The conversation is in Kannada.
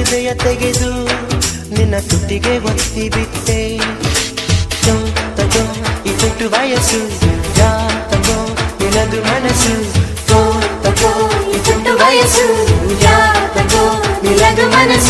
ಹೃದಯ ತೆಗೆದು ನಿನ್ನ ತುಟಿಗೆ ಒತ್ತಿ ಬಿಟ್ಟೆ. ತಗೋ ಈ ತುಟ್ಟು ವಯಸ್ಸು, ಯಾ ತಗೋ ನಿನದು ಮನಸ್ಸು. ತಗೋ ಈ ತುಟ್ಟು ವಯಸ್ಸು, ಯಾ ತಗೋ ನಿನದು ಮನಸ್ಸು.